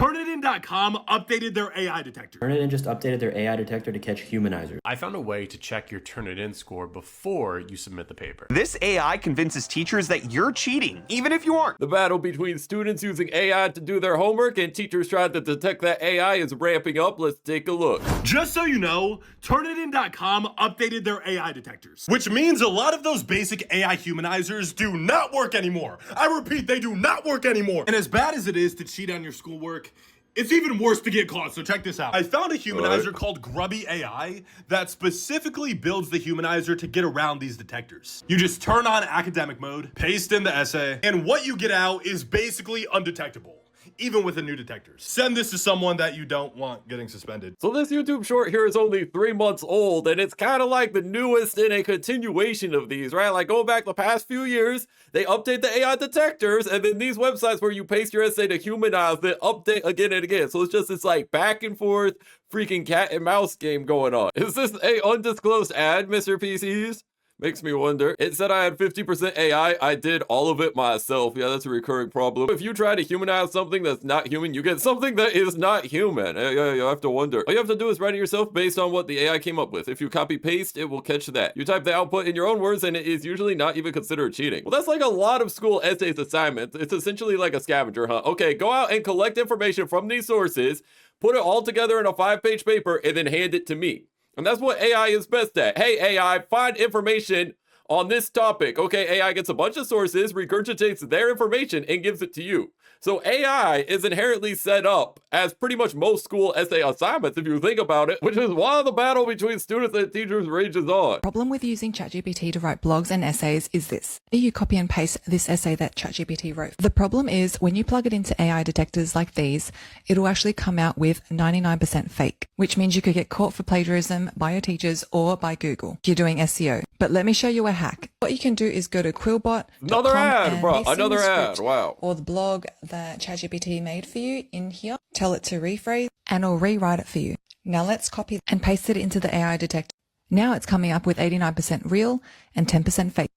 Turnitin.com updated their AI detector. Turnitin just updated their AI detector to catch humanizers. I found a way to check your Turnitin score before you submit the paper. This AI convinces teachers that you're cheating, even if you aren't. The battle between students using AI to do their homework and teachers trying to detect that AI is ramping up. Let's take a look. Just so you know, Turnitin.com updated their AI detectors, which means a lot of those basic AI humanizers do not work anymore. I repeat, they do not work anymore. And as bad as it is to cheat on your schoolwork, it's even worse to get caught, so check this out. I found a humanizer called Grubby AI that specifically builds the humanizer to get around these detectors. You just turn on academic mode, paste in the essay, and what you get out is basically undetectable, even with the new detectors. Send this to someone that you don't want getting suspended. So this YouTube short here is only 3 months old, and it's kind of like the newest in a continuation of these, right? Like going back the past few years, they update the AI detectors, and then these websites where you paste your essay to humanize, they update again and again. So it's just this like back and forth freaking cat and mouse game going on. Is this a undisclosed ad, Mr. PCs? Makes me wonder. It said I had 50% AI. I did all of it myself. Yeah, that's a recurring problem. If you try to humanize something that's not human, you get something that is not human. You have to wonder. All you have to do is write it yourself based on what the AI came up with. If you copy paste, it will catch that. You type the output in your own words and it is usually not even considered cheating. Well, that's like a lot of school essays assignments. It's essentially like a scavenger hunt. Okay, go out and collect information from these sources, put it all together in a 5-page paper, and then hand it to me. And that's what AI is best at. Hey, AI, find information on this topic. Okay, AI gets a bunch of sources, regurgitates their information, and gives it to you. So AI is inherently set up as pretty much most school essay assignments, if you think about it, which is why the battle between students and teachers rages on. Problem with using ChatGPT to write blogs and essays is this. You copy and paste this essay that ChatGPT wrote. The problem is when you plug it into AI detectors like these, it'll actually come out with 99% fake, which means you could get caught for plagiarism by your teachers or by Google if you're doing SEO. But let me show you a hack. What you can do is go to quillbot.com Another ad, bro. Another ad. script Wow. or the blog that ChatGPT made for you in here. Tell it to rephrase and it'll rewrite it for you. Now let's copy and paste it into the AI detector. Now it's coming up with 89% real and 10% fake.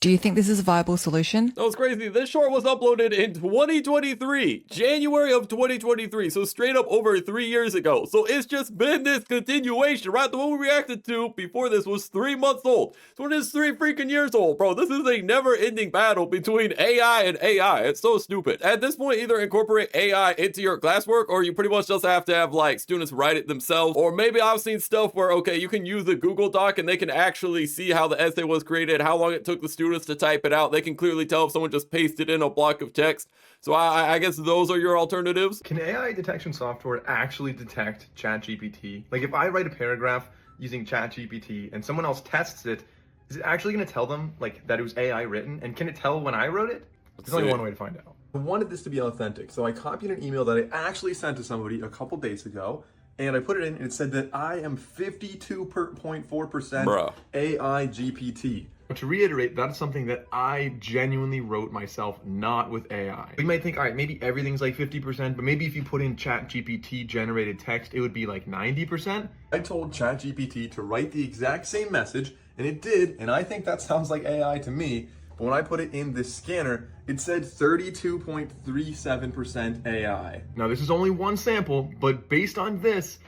Do you think this is a viable solution? That was crazy. This short was uploaded in 2023, January of 2023. So straight up over 3 years ago. So it's just been this continuation, right? The one we reacted to before this was 3 months old. So it is 3 freaking years old, bro. This is a never ending battle between AI and AI. It's so stupid. At this point, either incorporate AI into your classwork or you pretty much just have to have like students write it themselves. Or maybe I've seen stuff where, okay, you can use the Google Doc and they can actually see how the essay was created, how long it took the students to type it out. They can clearly tell if someone just pasted in a block of text. So I guess those are your alternatives. Can AI detection software actually detect ChatGPT? Like if I write a paragraph using ChatGPT and someone else tests it, is it actually going to tell them like that it was AI written? And can it tell when I wrote it? There's only one way to find out. I wanted this to be authentic, so I copied an email that I actually sent to somebody a couple days ago, and I put it in and it said that I am 52.4% AI GPT. But to reiterate, that's something that I genuinely wrote myself, not with AI. You might think, all right, maybe everything's like 50%, but maybe if you put in ChatGPT generated text, it would be like 90%. I told ChatGPT to write the exact same message, and it did, and I think that sounds like AI to me. But when I put it in this scanner, it said 32.37% AI. Now, this is only one sample, but based on this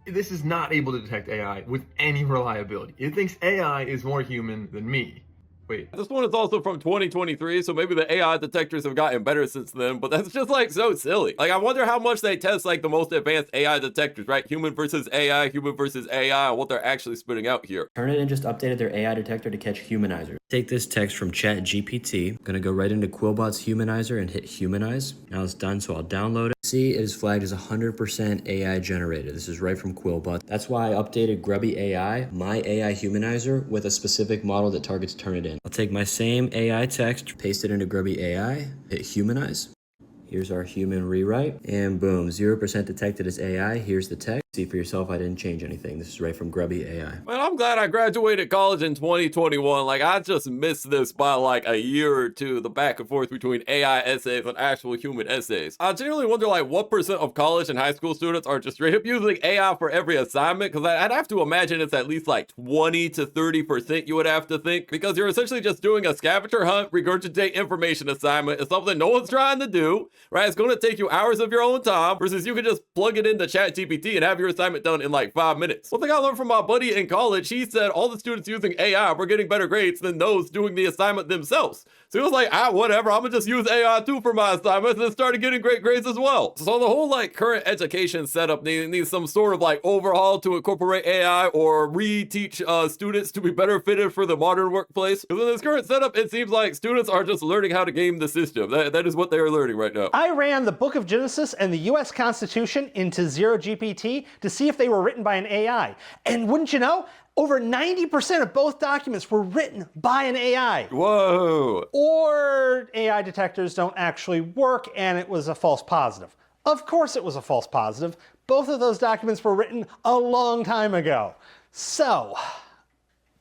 is not able to detect AI with any reliability. It thinks AI is more human than me. Wait. This one is also from 2023, so maybe the AI detectors have gotten better since then, but that's just like so silly. Like I wonder how much they test like the most advanced AI detectors, right? Human versus AI, and what they're actually spitting out here. Turnitin just updated their AI detector to catch humanizers. Take this text from ChatGPT. I'm gonna go right into Quillbot's humanizer and hit humanize. Now it's done, so I'll download it. See, it is flagged as 100% AI generated. This is right from Quillbot. That's why I updated Grubby AI, my AI humanizer, with a specific model that targets Turnitin. I'll take my same AI text, paste it into Grubby AI, hit humanize. Here's our human rewrite, and boom, 0% detected as AI. Here's the text. See for yourself, I didn't change anything. This is right from Grubby AI. Man, I'm glad I graduated college in 2021. Like, I just missed this by like a year or two, the back and forth between AI essays and actual human essays. I generally wonder like what percent of college and high school students are just straight up using AI for every assignment, because I'd have to imagine it's at least like 20 to 30% you would have to think, because you're essentially just doing a scavenger hunt, regurgitate information assignment. It's something no one's trying to do, right? It's going to take you hours of your own time, versus you can just plug it into ChatGPT and have your assignment done in like 5 minutes. One thing I learned from my buddy in college, he said all the students using AI were getting better grades than those doing the assignment themselves. So he was like, whatever, I'm gonna just use AI too for my assignments, and started getting great grades as well. So the whole like current education setup needs some sort of like overhaul to incorporate AI or reteach students to be better fitted for the modern workplace. Because in this current setup, it seems like students are just learning how to game the system. That is what they are learning right now. I ran the Book of Genesis and the US Constitution into Zero GPT to see if they were written by an AI. And wouldn't you know, over 90% of both documents were written by an AI. Whoa. Or AI detectors don't actually work and it was a false positive. Of course it was a false positive. Both of those documents were written a long time ago. So,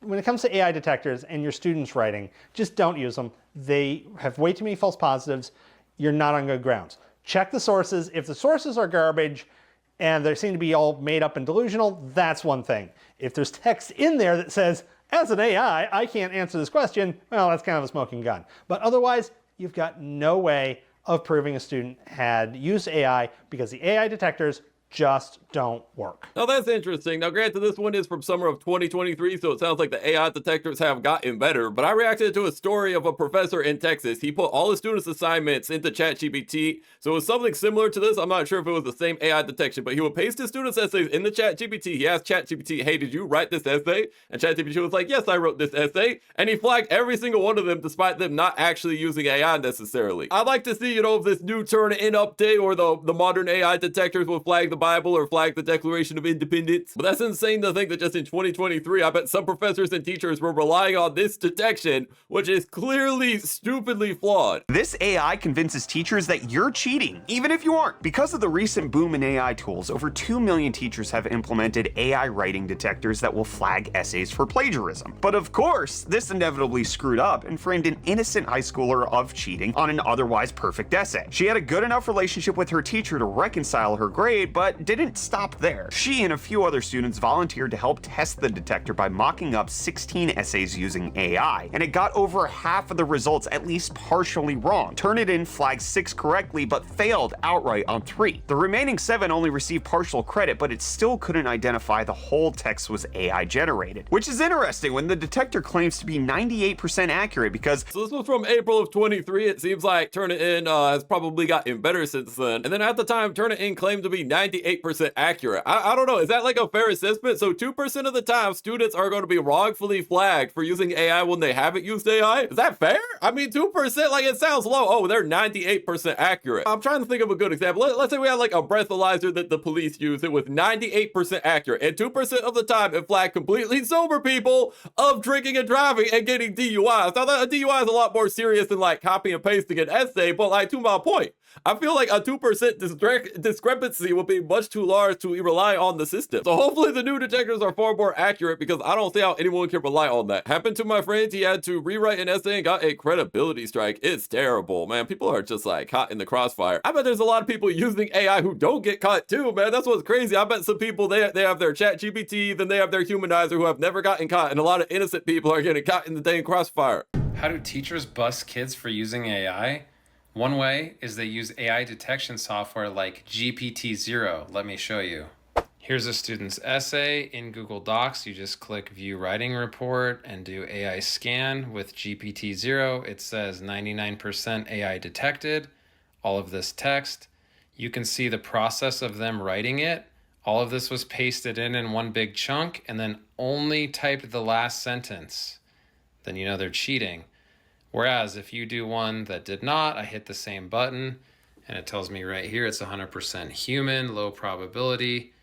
when it comes to AI detectors and your students writing, just don't use them. They have way too many false positives. You're not on good grounds. Check the sources. If the sources are garbage and they seem to be all made up and delusional, that's one thing. If there's text in there that says, as an AI, I can't answer this question, well, that's kind of a smoking gun. But otherwise, you've got no way of proving a student had used AI, because the AI detectors just don't work. Now that's interesting. Now granted, this one is from summer of 2023, so it sounds like the AI detectors have gotten better, but I reacted to a story of a professor in Texas. He put all his students' assignments into ChatGPT, so it was something similar to this. I'm not sure if it was the same AI detection, but he would paste his students' essays into ChatGPT. He asked ChatGPT, hey, did you write this essay? And ChatGPT was like, yes, I wrote this essay, and he flagged every single one of them despite them not actually using AI necessarily. I'd like to see, if this new Turnitin update or the modern AI detectors will flag the Bible or flag the Declaration of Independence. But that's insane to think that just in 2023, I bet some professors and teachers were relying on this detection, which is clearly stupidly flawed. This AI convinces teachers that you're cheating, even if you aren't. Because of the recent boom in AI tools, over 2 million teachers have implemented AI writing detectors that will flag essays for plagiarism. But of course, this inevitably screwed up and framed an innocent high schooler of cheating on an otherwise perfect essay. She had a good enough relationship with her teacher to reconcile her grade, but didn't stop there. She and a few other students volunteered to help test the detector by mocking up 16 essays using AI, and it got over half of the results at least partially wrong. Turnitin flagged 6 correctly, but failed outright on 3. The remaining 7 only received partial credit, but it still couldn't identify the whole text was AI generated. Which is interesting when the detector claims to be 98% accurate, because... So this was from April of 23. It seems like Turnitin has probably gotten better since then. And then at the time, Turnitin claimed to be 98% accurate. I don't know, is that like a fair assessment? So 2% of the time, students are going to be wrongfully flagged for using AI when they haven't used AI? Is that fair? I mean, 2%, like, it sounds low. Oh, they're 98% accurate. I'm trying to think of a good example. Let's say we had like a breathalyzer that the police use. It was 98% accurate, and 2% of the time it flagged completely sober people of drinking and driving and getting DUIs. Now, a DUI is a lot more serious than like copy and pasting an essay, but like, to my point, I feel like a 2% discrepancy would be much too large to rely on the system. So hopefully the new detectors are far more accurate, because I don't see how anyone can rely on that. Happened to my friend, he had to rewrite an essay and got a credibility strike. It's terrible, man. People are just like caught in the crossfire. I bet there's a lot of people using AI who don't get caught too, man. That's what's crazy. I bet some people, they have their ChatGPT, then they have their humanizer who have never gotten caught, and a lot of innocent people are getting caught in the dang crossfire. How do teachers bust kids for using AI? One way is they use AI detection software like GPT-0. Let me show you. Here's a student's essay in Google Docs. You just click View Writing Report and do AI scan with GPT-0. It says 99% AI detected, all of this text. You can see the process of them writing it. All of this was pasted in one big chunk and then only typed the last sentence. Then you know they're cheating. Whereas if you do one that did not, I hit the same button and it tells me right here it's 100% human, low probability.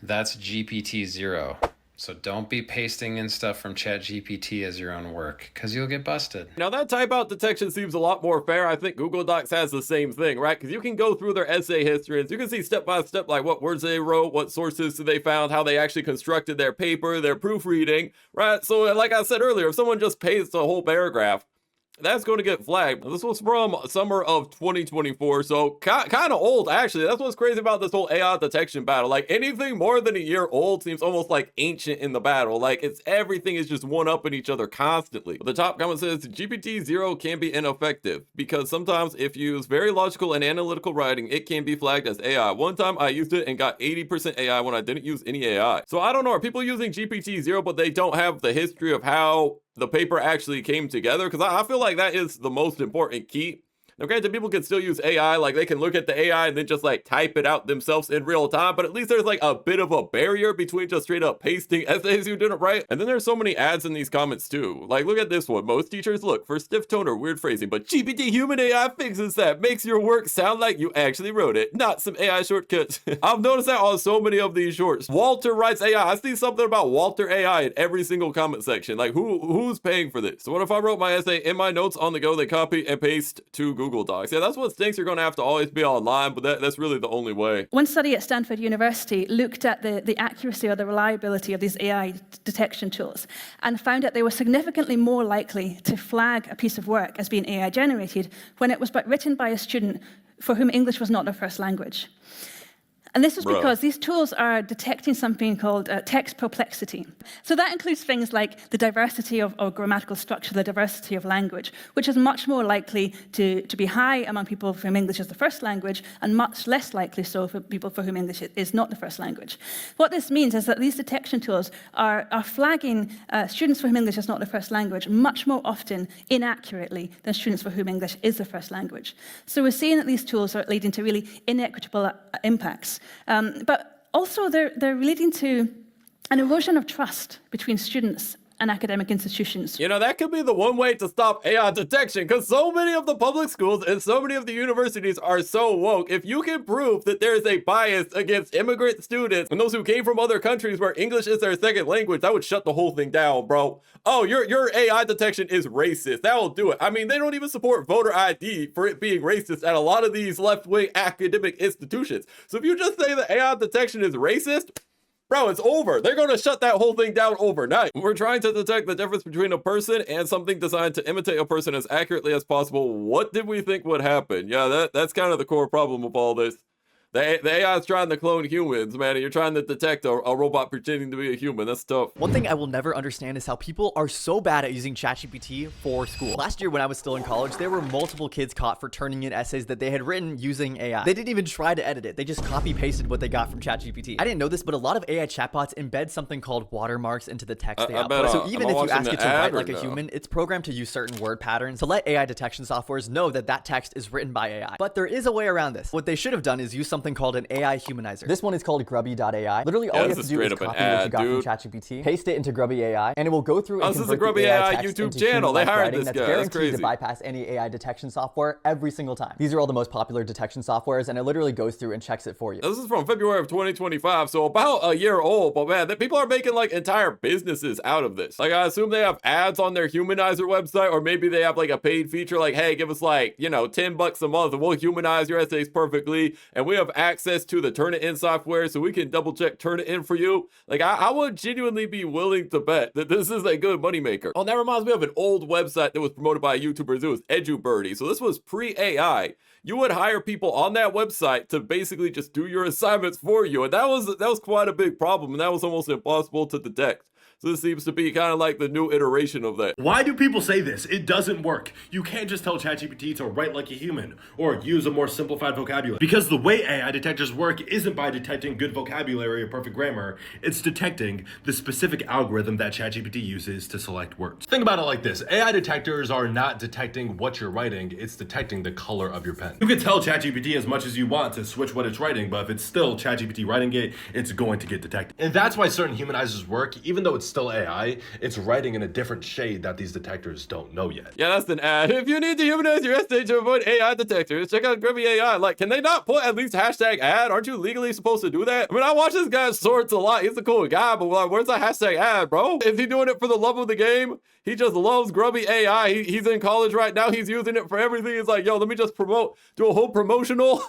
That's GPT-0. So don't be pasting in stuff from ChatGPT as your own work, because you'll get busted. Now that type-out detection seems a lot more fair. I think Google Docs has the same thing, right? Because you can go through their essay history and you can see step by step like what words they wrote, what sources they found, how they actually constructed their paper, their proofreading, right? So like I said earlier, if someone just pastes a whole paragraph, that's going to get flagged. This was from summer of 2024, so kind of old, actually. That's what's crazy about this whole AI detection battle. Like, anything more than a year old seems almost like ancient in the battle. Like, everything is just one-upping each other constantly. But the top comment says, GPT-0 can be ineffective because sometimes if you use very logical and analytical writing, it can be flagged as AI. One time I used it and got 80% AI when I didn't use any AI. So I don't know, are people using GPT-0 but they don't have the history of how the paper actually came together? Because I feel like that is the most important key. Now, granted, people can still use AI, like they can look at the AI and then just like type it out themselves in real time, but at least there's like a bit of a barrier between just straight up pasting essays you didn't write. And then there's so many ads in these comments too. Like, look at this one. Most teachers look for stiff tone or weird phrasing, but GPT human AI fixes that, makes your work sound like you actually wrote it, not some AI shortcuts. I've noticed that on so many of these shorts. Walter writes AI. I see something about Walter AI in every single comment section. Like, who's paying for this? So what if I wrote my essay in my notes on the go, they copy and paste to Google Docs? Yeah, that's what stinks. You're going to have to always be online, but that's really the only way. One study at Stanford University looked at the accuracy or the reliability of these AI detection tools and found that they were significantly more likely to flag a piece of work as being AI generated when it was written by a student for whom English was not their first language. And this was because these tools are detecting something called text perplexity. So that includes things like the diversity of grammatical structure, the diversity of language, which is much more likely to be high among people for whom English is the first language and much less likely so for people for whom English is not the first language. What this means is that these detection tools are flagging students for whom English is not the first language much more often inaccurately than students for whom English is the first language. So we're seeing that these tools are leading to really inequitable impacts. But also they're leading to an erosion of trust between students and academic institutions. You know, that could be the one way to stop AI detection, because so many of the public schools and so many of the universities are so woke. If you can prove that there is a bias against immigrant students and those who came from other countries where English is their second language, that would shut the whole thing down, bro. Oh, your AI detection is racist. That will do it. I mean, they don't even support voter ID for it being racist at a lot of these left-wing academic institutions. So if you just say that AI detection is racist, bro, it's over. They're going to shut that whole thing down overnight. We're trying to detect the difference between a person and something designed to imitate a person as accurately as possible. What did we think would happen? Yeah, that's kind of the core problem of all this. The AI is trying to clone humans, man, and you're trying to detect a robot pretending to be a human. That's tough. One thing I will never understand is how people are so bad at using ChatGPT for school. Last year when I was still in college, there were multiple kids caught for turning in essays that they had written using AI. They didn't even try to edit it. They just copy-pasted what they got from ChatGPT. I didn't know this, but a lot of AI chatbots embed something called watermarks into the text they output. So even if you ask it to write like a human, it's programmed to use certain word patterns to let AI detection softwares know that that text is written by AI. But there is a way around this. What they should have done is use something called an AI humanizer. This one is called grubby.ai. Literally all you have to do is copy what you got from ChatGPT, paste it into Grubby AI, and it will go through and convert the AI text YouTube into channel. They hired writing this that's guy. guaranteed to bypass any AI detection software every single time. These are all the most popular detection softwares, and it literally goes through and checks it for you. This is from February of 2025, so about a year old, but man, people are making like entire businesses out of this. Like, I assume they have ads on their humanizer website, or maybe they have like a paid feature like, hey, give us like, you know, $10 a month and we'll humanize your essays perfectly, and we have access to the Turnitin software so we can double check Turnitin for you. Like, I would genuinely be willing to bet that this is a good moneymaker. Oh, that reminds me of an old website that was promoted by YouTubers. It was EduBirdie. So this was pre-AI. You would hire people on that website to basically just do your assignments for you. And that was quite a big problem, and that was almost impossible to detect. So this seems to be kind of like the new iteration of that. Why do people say this? It doesn't work. You can't just tell ChatGPT to write like a human or use a more simplified vocabulary. Because the way AI detectors work isn't by detecting good vocabulary or perfect grammar. It's detecting the specific algorithm that ChatGPT uses to select words. Think about it like this. AI detectors are not detecting what you're writing. It's detecting the color of your pen. You can tell ChatGPT as much as you want to switch what it's writing, but if it's still ChatGPT writing it, it's going to get detected. And that's why certain humanizers work, even though it's still AI, it's writing in a different shade that these detectors don't know yet. Yeah, that's an ad. If you need to humanize your essay to avoid AI detectors, check out Grubby AI. Like, can they not put at least hashtag ad? Aren't you legally supposed to do that? I mean, I watch this guy's sorts a lot. He's a cool guy, but like, where's the hashtag ad, bro? Is he doing it for the love of the game? He just loves Grubby AI. He's in college right now. He's using it for everything. He's like, yo, let me just do a whole promotional.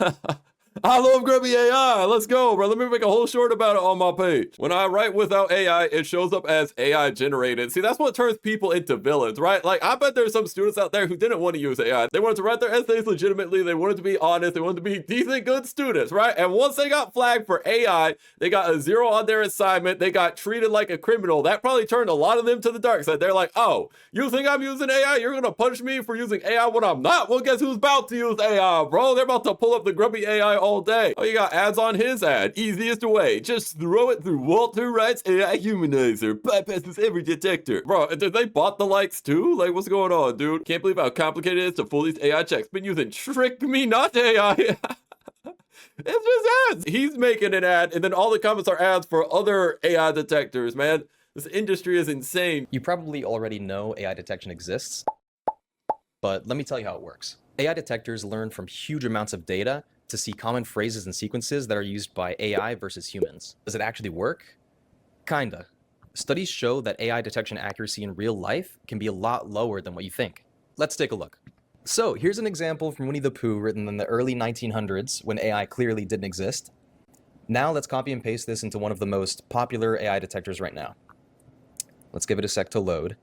I love Grubby AI. Let's go, bro. Let me make a whole short about it on my page. When I write without AI, it shows up as AI generated. See, that's what turns people into villains, right? Like, I bet there's some students out there who didn't want to use AI. They wanted to write their essays legitimately. They wanted to be honest. They wanted to be decent, good students, right? And once they got flagged for AI, they got a 0 on their assignment. They got treated like a criminal. That probably turned a lot of them to the dark side. They're like, oh, you think I'm using AI? You're going to punish me for using AI when I'm not? Well, guess who's about to use AI, bro? They're about to pull up the Grubby AI all day. Oh, you got ads on his ad. Easiest way. Just throw it through Walter Wright's AI Humanizer. Bypasses every detector. Bro, did they bot the likes too? Like, what's going on, dude? Can't believe how complicated it is to fool these AI checks. Been using Trick Me Not AI. It's just ads. He's making an ad, and then all the comments are ads for other AI detectors, man. This industry is insane. You probably already know AI detection exists, but let me tell you how it works. AI detectors learn from huge amounts of data to see common phrases and sequences that are used by AI versus humans. Does it actually work? Kinda. Studies show that AI detection accuracy in real life can be a lot lower than what you think. Let's take a look. So here's an example from Winnie the Pooh written in the early 1900s when AI clearly didn't exist. Now let's copy and paste this into one of the most popular AI detectors right now. Let's give it a sec to load.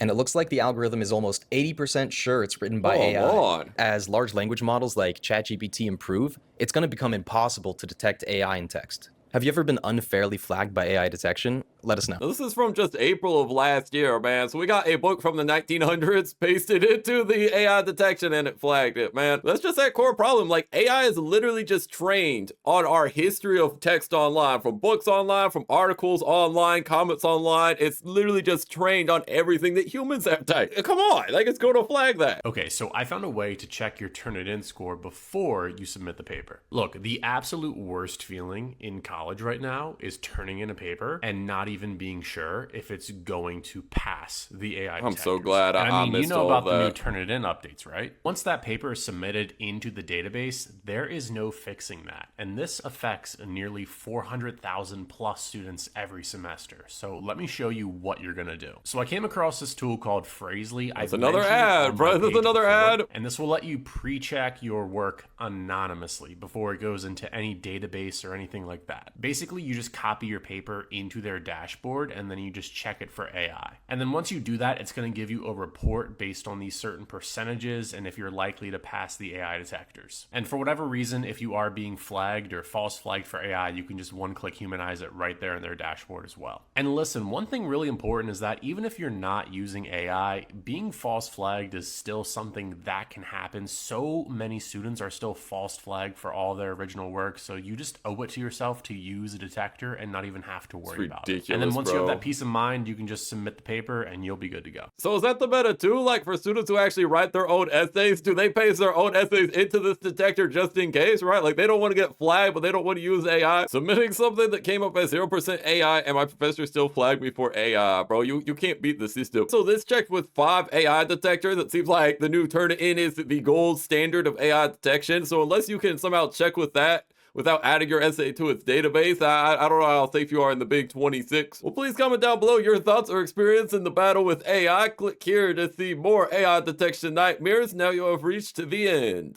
And it looks like the algorithm is almost 80% sure it's written by AI. As large language models like ChatGPT improve, it's going to become impossible to detect AI in text. Have you ever been unfairly flagged by AI detection? Let us know. This is from just April of last year, man. So we got a book from the 1900s, pasted into the AI detection, and it flagged it, man. That's just that core problem. Like, AI is literally just trained on our history of text online, from books online, from articles online, comments online. It's literally just trained on everything that humans have typed. Come on, like, it's going to flag that. Okay, so I found a way to check your Turnitin score before you submit the paper. Look, the absolute worst feeling in college right now is turning in a paper and not even being sure if it's going to pass the AI detectors. I'm so glad I mean, missed you know all about that. the new Turnitin updates, right? Once that paper is submitted into the database, there is no fixing that. And this affects nearly 400,000 plus students every semester. So let me show you what you're gonna do. So I came across this tool called Phrasely. That's another ad, bro. This is another ad. And this will let you pre-check your work anonymously before it goes into any database or anything like that. Basically, you just copy your paper into their dashboard and then you just check it for AI. And then once you do that, it's going to give you a report based on these certain percentages and if you're likely to pass the AI detectors. And for whatever reason, if you are being flagged or false flagged for AI, you can just one-click humanize it right there in their dashboard as well. And listen, one thing really important is that even if you're not using AI, being false flagged is still something that can happen. So many students are still false flagged for all their original work, so you just owe it to yourself to use a detector and not even have to worry about it. And then once you have that peace of mind, you can just submit the paper and you'll be good to go. So is that the meta too? Like, for students who actually write their own essays, do they paste their own essays into this detector just in case, right? Like, they don't want to get flagged, but they don't want to use AI. Submitting something that came up as 0% AI and my professor still flagged me for AI, bro. You can't beat the system. So this checked with 5 AI detectors. It seems like the new Turnitin is the gold standard of AI detection. So unless you can somehow check with that without adding your essay to its database, I don't know how safe you are in the Big 26. Well, please comment down below your thoughts or experience in the battle with AI. Click here to see more AI detection nightmares. Now you have reached the end.